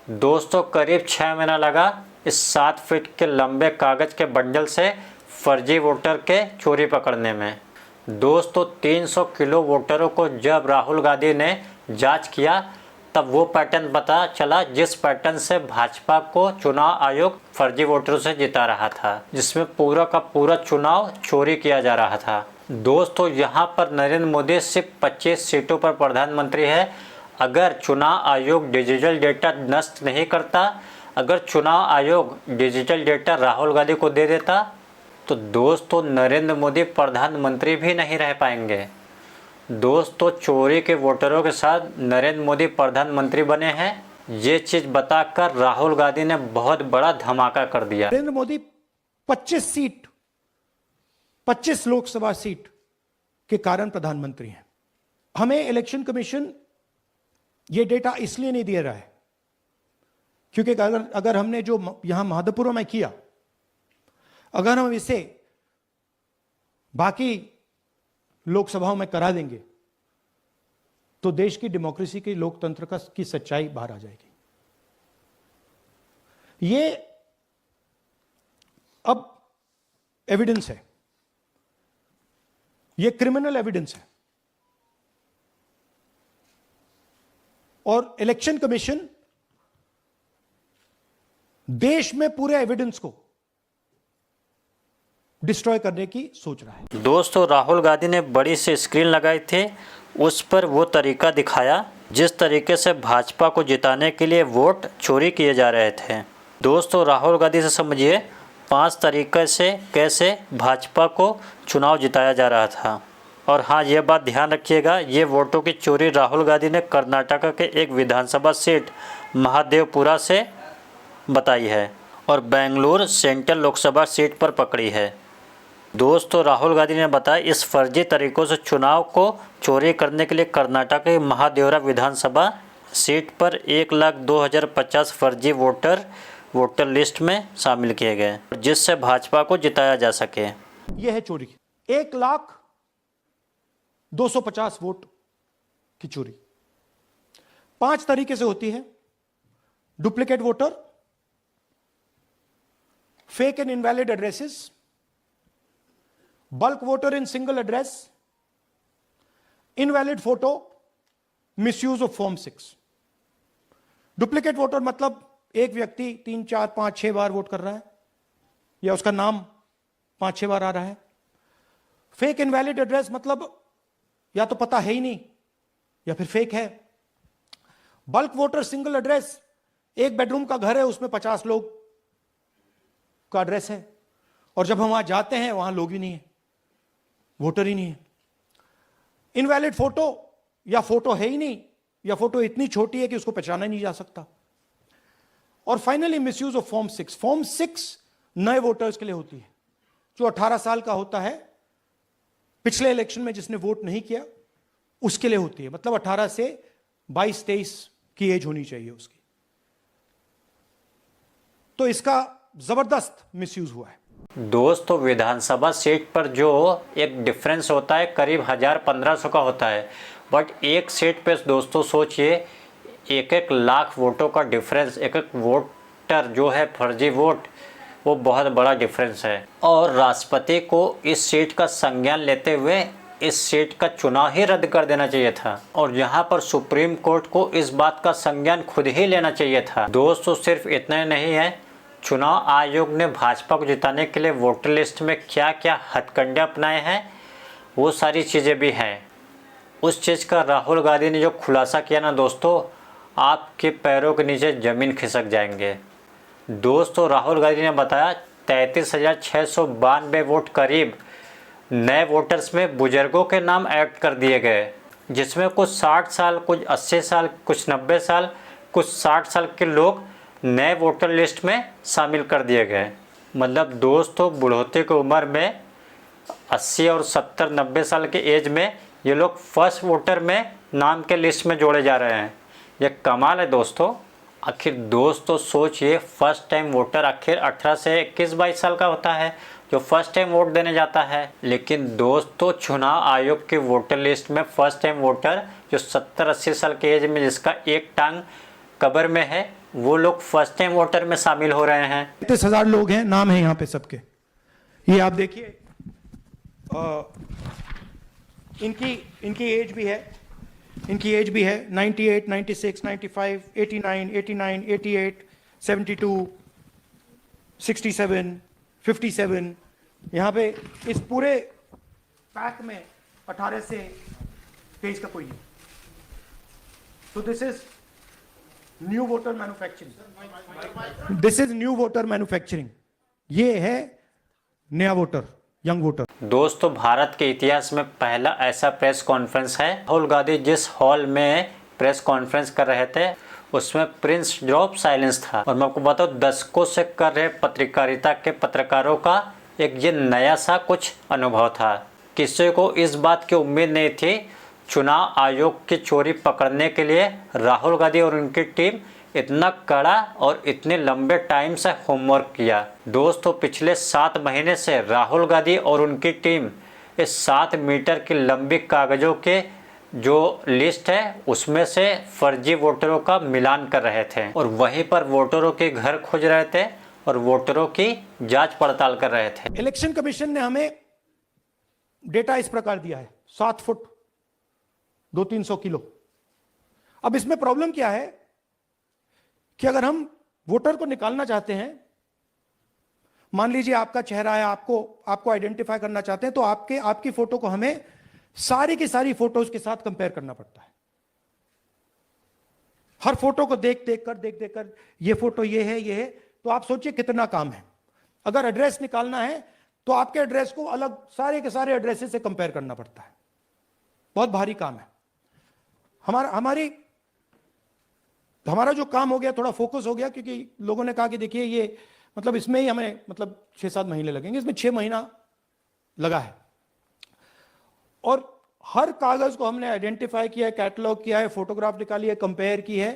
दोस्तों करीब 6 महीना लगा इस 7 फीट के लंबे कागज के बंडल से फर्जी वोटर के चोरी पकड़ने में। दोस्तों 300 किलो वोटरों को जब राहुल गांधी ने जांच किया तब वो पैटर्न पता चला जिस पैटर्न से भाजपा को चुनाव आयोग फर्जी वोटरों से जिता रहा था, जिसमें पूरा का पूरा चुनाव चोरी किया जा रहा था। दोस्तों यहाँ पर नरेंद्र मोदी सिर्फ 25 सीटों पर प्रधानमंत्री है। अगर चुनाव आयोग डिजिटल डेटा नष्ट नहीं करता, अगर चुनाव आयोग डिजिटल डेटा राहुल गांधी को दे देता तो दोस्तों नरेंद्र मोदी प्रधानमंत्री भी नहीं रह पाएंगे। दोस्तों चोरी के वोटरों के साथ नरेंद्र मोदी प्रधानमंत्री बने हैं, ये चीज बताकर राहुल गांधी ने बहुत बड़ा धमाका कर दिया। नरेंद्र मोदी 25 लोकसभा सीट के कारण प्रधानमंत्री हैं। हमें इलेक्शन कमीशन ये डेटा इसलिए नहीं दे रहा है क्योंकि अगर हमने जो यहां माधोपुर में किया, अगर हम इसे बाकी लोकसभाओं में करा देंगे तो देश की डेमोक्रेसी की लोकतंत्र की सच्चाई बाहर आ जाएगी। ये अब एविडेंस है, ये क्रिमिनल एविडेंस है और इलेक्शन कमीशन देश में पूरे एविडेंस को डिस्ट्रॉय करने की सोच रहा है। दोस्तों राहुल गांधी ने बड़ी सी स्क्रीन लगाई थी, उस पर वो तरीका दिखाया जिस तरीके से भाजपा को जिताने के लिए वोट चोरी किए जा रहे थे। दोस्तों राहुल गांधी से समझिए 5 तरीके से कैसे भाजपा को चुनाव जिताया जा रहा था। और हाँ, ये बात ध्यान रखिएगा, ये वोटों की चोरी राहुल गांधी ने कर्नाटक के एक विधानसभा सीट महादेवपुरा से बताई है और बेंगलुरु सेंट्रल लोकसभा सीट पर पकड़ी है। दोस्तों राहुल गांधी ने बताया इस फर्जी तरीकों से चुनाव को चोरी करने के लिए कर्नाटक के महादेवरा विधानसभा सीट पर 1,02,050 फर्जी वोटर लिस्ट में शामिल किए गए जिससे भाजपा को जिताया जा सके। यह है चोरी, 1,02,50 वोट की चोरी 5 तरीके से होती है। Duplicate voter, fake and invalid addresses, bulk voter in single address, invalid photo, misuse of form 6। Duplicate voter मतलब एक व्यक्ति 3, 4, 5, 6 बार वोट कर रहा है या उसका नाम 5-6 बार आ रहा है। फेक इनवैलिड एड्रेस मतलब या तो पता है ही नहीं या फिर फेक है। बल्क वोटर सिंगल एड्रेस, एक बेडरूम का घर है, उसमें 50 लोग का एड्रेस है और जब हम वहां जाते हैं वहां लोग ही नहीं है, वोटर ही नहीं है। इनवैलिड फोटो, या फोटो है ही नहीं या फोटो इतनी छोटी है कि उसको पहचाना नहीं जा सकता। और finally misuse of form 6। Form 6 नए वोटर्स के लिए होती है, जो 18 साल का होता है, पिछले इलेक्शन में जिसने वोट नहीं किया उसके लिए होती है। मतलब 18 से 22-23 की एज होनी चाहिए उसकी। तो इसका जबरदस्त मिसयूज हुआ है। दोस्तों विधानसभा सीट पर जो एक डिफरेंस होता है करीब 1,000-1,500 का होता है, बट एक सीट पे दोस्तों सोचिए 1-1 लाख वोटों का डिफरेंस, 1-1 वोटर जो है फर्जी वोट, वो बहुत बड़ा डिफरेंस है। और राष्ट्रपति को इस सीट का संज्ञान लेते हुए इस सीट का चुनाव ही रद्द कर देना चाहिए था और यहाँ पर सुप्रीम कोर्ट को इस बात का संज्ञान खुद ही लेना चाहिए था। दोस्तों सिर्फ इतना ही नहीं है, चुनाव आयोग ने भाजपा को जिताने के लिए वोटर लिस्ट में क्या क्या हथकंडे अपनाए हैं वो सारी चीज़ें भी हैं। उस चीज़ का राहुल गांधी ने जो खुलासा किया ना दोस्तों, आपके पैरों के नीचे ज़मीन खिसक जाएंगे। दोस्तों राहुल गांधी ने बताया 33,692 वोट करीब नए वोटर्स में बुजुर्गों के नाम ऐड कर दिए गए, जिसमें कुछ 60 साल, कुछ 80 साल, कुछ 90 साल, कुछ 60 साल के लोग नए वोटर लिस्ट में शामिल कर दिए गए। मतलब दोस्तों बुढ़ोते की उम्र में 80 और 70-90 साल के एज में ये लोग फर्स्ट वोटर में नाम के लिस्ट में जोड़े जा रहे हैं। ये कमाल है दोस्तों। आखिर दोस्तों सोचिए, फर्स्ट टाइम वोटर आखिर 18 से 21-22 साल का होता है जो फर्स्ट टाइम वोट देने जाता है। लेकिन दोस्तों चुनाव आयोग के वोटर लिस्ट में फर्स्ट टाइम वोटर जो 70-80 साल के एज में जिसका एक टांग कब्र में है वो लोग फर्स्ट टाइम वोटर में शामिल हो रहे हैं। 33,000 लोग हैं, नाम है यहाँ पे सबके। ये आप देखिए, इनकी एज भी है, 98, 96, 95, 89, 88, 72, 67, 57। यहाँ पे इस पूरे पैक में 18 से 23 का कोई नहीं। तो this is new voter manufacturing, ये है नया वोटर, यंग वोटर। दोस्तों, भारत के इतिहास में पहला ऐसा प्रेस कॉन्फ्रेंस है। राहुल गांधी जिस हॉल में प्रेस कॉन्फ्रेंस कर रहे थे उसमें प्रिंस ड्रॉप साइलेंस था। और मैं आपको बताऊं, दशकों से कर रहे पत्रकारिता के पत्रकारों का एक ये नया सा कुछ अनुभव था। किसी को इस बात की उम्मीद नहीं थी। चुनाव आयोग की चोरी पकड़ने के लिए राहुल गांधी और उनकी टीम इतना कड़ा और इतने लंबे टाइम से होमवर्क किया। दोस्तों, पिछले 7 महीने से राहुल गांधी और उनकी टीम इस 7 मीटर की लंबी कागजों के जो लिस्ट है उसमें से फर्जी वोटरों का मिलान कर रहे थे और वहीं पर वोटरों के घर खोज रहे थे और वोटरों की जांच पड़ताल कर रहे थे। इलेक्शन कमीशन ने हमें डेटा इस प्रकार दिया है, 7 फुट 200-300 किलो। अब इसमें प्रॉब्लम क्या है कि अगर हम वोटर को निकालना चाहते हैं, मान लीजिए आपका चेहरा है, आपको आइडेंटिफाई करना चाहते हैं, तो आपकी फोटो को हमें सारी की सारी फोटोज के साथ कंपेयर करना पड़ता है। हर फोटो को देख कर ये फोटो ये है, तो आप सोचिए कितना काम है। अगर एड्रेस निकालना है तो आपके एड्रेस को अलग सारे के सारे एड्रेसेस से कंपेयर करना पड़ता है। बहुत भारी काम है। हमारा जो काम हो गया, थोड़ा फोकस हो गया, क्योंकि लोगों ने कहा कि देखिए ये मतलब इसमें ही हमें मतलब 6-7 महीने लगेंगे। इसमें 6 महीना लगा है और हर कागज को हमने आइडेंटिफाई किया है, कैटलॉग किया है, फोटोग्राफ निकाली है, कंपेयर की है।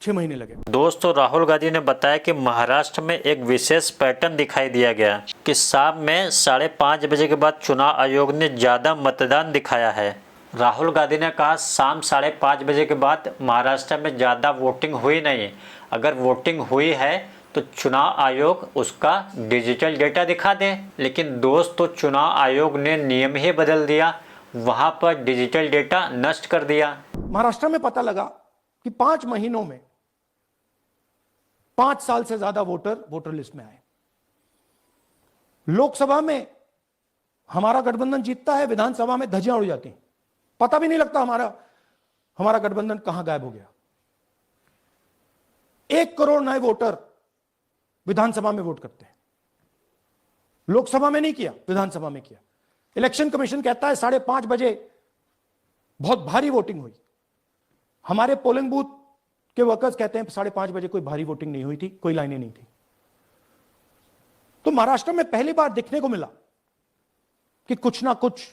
6 महीने लगे। दोस्तों, राहुल गांधी ने बताया कि महाराष्ट्र में एक विशेष पैटर्न दिखाई दिया गया कि शाम में 5:30 बजे के बाद चुनाव आयोग ने ज्यादा मतदान दिखाया है। राहुल गांधी ने कहा शाम 5:30 बजे के बाद महाराष्ट्र में ज़्यादा वोटिंग हुई नहीं। अगर वोटिंग हुई है तो चुनाव आयोग उसका डिजिटल डेटा दिखा दे। लेकिन दोस्तों, चुनाव आयोग ने नियम ही बदल दिया, वहां पर डिजिटल डेटा नष्ट कर दिया। महाराष्ट्र में पता लगा कि 5 महीनों में 5 साल से ज्यादा वोटर लिस्ट में आए। लोकसभा में हमारा गठबंधन जीतता है, विधानसभा में धज्जियां उड़ जाती हैं, पता भी नहीं लगता हमारा गठबंधन कहां गायब हो गया। 1 करोड़ नए वोटर विधानसभा में वोट करते हैं, लोकसभा में नहीं किया, विधानसभा में किया। इलेक्शन कमीशन कहता है 5:30 बजे बहुत भारी वोटिंग हुई। हमारे पोलिंग बूथ के वर्कर्स कहते हैं 5:30 बजे कोई भारी वोटिंग नहीं हुई थी, कोई लाइनें नहीं थी। तो महाराष्ट्र में पहली बार देखने को मिला कि कुछ ना कुछ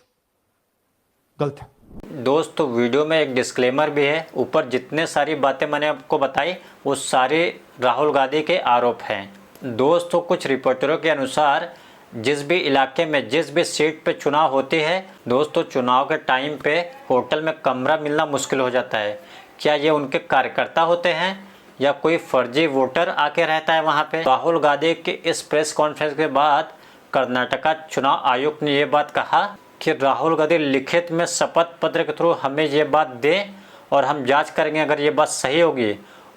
गलत है। दोस्तों, वीडियो में एक डिस्क्लेमर भी है। ऊपर जितने सारी बातें मैंने आपको बताई वो सारे राहुल गांधी के आरोप हैं। दोस्तों, कुछ रिपोर्टरों के अनुसार जिस भी इलाके में जिस भी सीट पे चुनाव होती है, दोस्तों चुनाव के टाइम पे होटल में कमरा मिलना मुश्किल हो जाता है। क्या ये उनके कार्यकर्ता होते हैं या कोई फर्जी वोटर आके रहता है वहाँ पे? राहुल गांधी के इस प्रेस कॉन्फ्रेंस के बाद कर्नाटका चुनाव आयोग ने ये बात कहा कि राहुल गांधी लिखित में शपथ पत्र के थ्रू हमें ये बात दें और हम जांच करेंगे। अगर ये बात सही होगी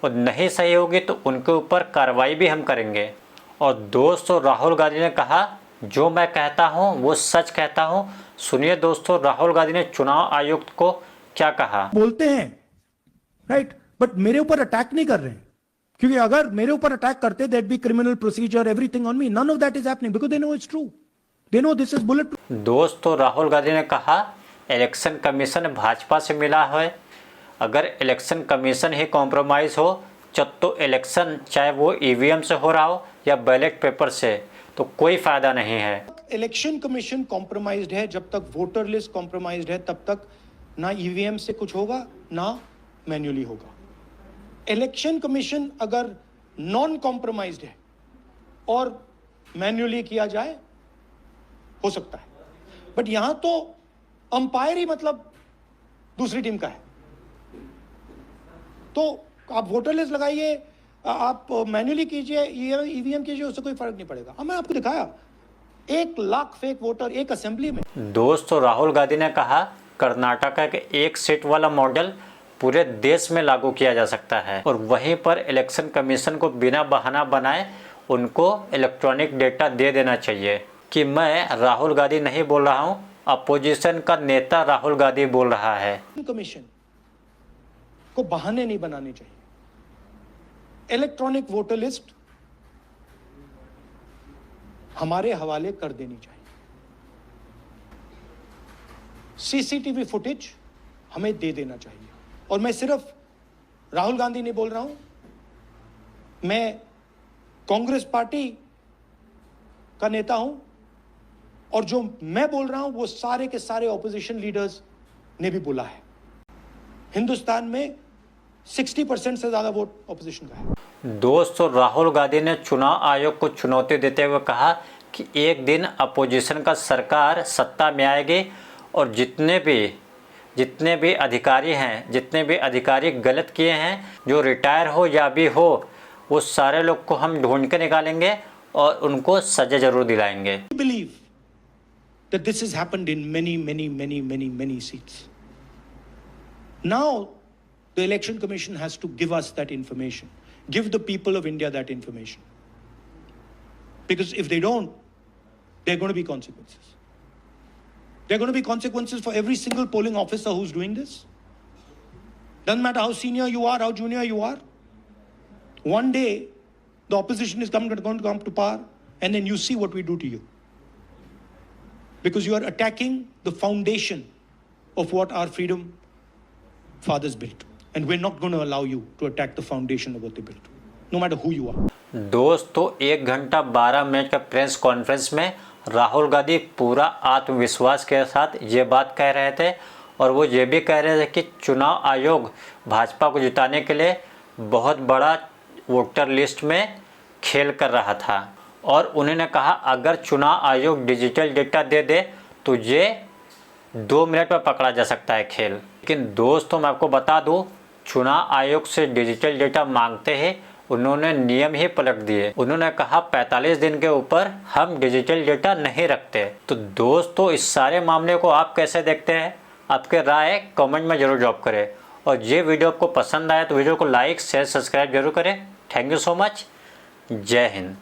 और नहीं सही होगी तो उनके ऊपर कार्रवाई भी हम करेंगे। और दोस्तों, राहुल गांधी ने कहा जो मैं कहता हूँ वो सच कहता हूँ। सुनिए दोस्तों, राहुल गांधी ने चुनाव आयुक्त को क्या कहा। बोलते हैं राइट, बट मेरे ऊपर अटैक नहीं कर रहे हैं, क्योंकि अगर मेरे ऊपर अटैक करते that be criminal procedure, everything on me. None of that is happening because they know it's true, they know this is bullet. दोस्तों, राहुल गांधी ने कहा इलेक्शन कमीशन भाजपा से मिला है। अगर इलेक्शन कमीशन ही कॉम्प्रोमाइज हो तो इलेक्शन चाहे वो ईवीएम से हो रहा हो या बैलेट पेपर से, तो कोई फायदा नहीं है। इलेक्शन कमीशन कॉम्प्रोमाइज्ड है, जब तक वोटर लिस्ट कॉम्प्रोमाइज्ड है तब तक ना ईवीएम से कुछ होगा ना मैन्युअली होगा। इलेक्शन कमीशन अगर नॉन कॉम्प्रोमाइज्ड है और मैन्युअली किया जाए हो सकता है, बट यहां तो अंपायर ही मतलब दूसरी टीम का है, तो आप वोटर लिस्ट लगाइए, आप मैन्युअली कीजिए, ईवीएम कीजिए, उससे कोई फर्क नहीं पड़ेगा। अब मैं आपको दिखाया 1 लाख फेक वोटर एक असेंबली में। दोस्तों राहुल गांधी ने कहा कर्नाटका के एक सीट वाला मॉडल पूरे देश में लागू किया जा सकता है और वहीं पर इलेक्शन कमीशन को बिना बहाना बनाए उनको इलेक्ट्रॉनिक डेटा दे देना चाहिए। कि मैं राहुल गांधी नहीं बोल रहा हूं, अपोजिशन का नेता राहुल गांधी बोल रहा है। कमीशन को बहाने नहीं बनाने चाहिए। इलेक्ट्रॉनिक वोटर लिस्ट हमारे हवाले कर देनी चाहिए। सीसीटीवी फुटेज हमें दे देना चाहिए। और मैं सिर्फ राहुल गांधी नहीं बोल रहा हूं, मैं कांग्रेस पार्टी का नेता हूं और जो मैं बोल रहा हूं वो सारे के सारे ऑपोजिशन लीडर्स ने भी बोला है। हिंदुस्तान में 60% से ज्यादा वोट ऑपोजिशन का है। दोस्तों राहुल गांधी ने चुनाव आयोग को चुनौती देते हुए कहा कि एक दिन अपोजिशन का सरकार सत्ता में आएगी और जितने भी अधिकारी हैं, जितने भी अधिकारी गलत किए हैं, जो रिटायर हो या भी हो, वो सारे लोग को हम ढूंढ के निकालेंगे और उनको सजा जरूर दिलाएंगे। Believe that this has happened in many seats. Now the election commission has to give us that information, give the people of India that information, because if they don't, there are going to be consequences. There are going to be consequences for every single polling officer who's doing this. Doesn't matter how senior you are, how junior you are. One day the opposition is going to come to power and then you see what we do to you. Because you are attacking the foundation of what our freedom fathers built. And we're not going to allow you to attack the foundation of what they built, no matter who you are. दोस्तों 1 घंटा 12 minute का press conference में राहुल गांधी पूरा आत्मविश्वास के साथ ये बात कह रहे थे और वो ये भी कह रहे थे कि चुनाव आयोग भाजपा को जिताने के लिए बहुत बड़ा वोटर लिस्ट में खेल कर रहा था। और उन्होंने कहा अगर चुनाव आयोग डिजिटल डेटा दे दे तो ये 2 मिनट में पकड़ा जा सकता है खेल। लेकिन दोस्तों मैं आपको बता दूं, चुनाव आयोग से डिजिटल डेटा मांगते ही उन्होंने नियम ही पलट दिए। उन्होंने कहा 45 दिन के ऊपर हम डिजिटल डेटा नहीं रखते। तो दोस्तों इस सारे मामले को आप कैसे देखते हैं? आपके राय कमेंट में जरूर ड्रॉप करें और ये वीडियो आपको पसंद आया तो वीडियो को लाइक शेयर सब्सक्राइब जरूर करें। Thank you so much. जय हिंद।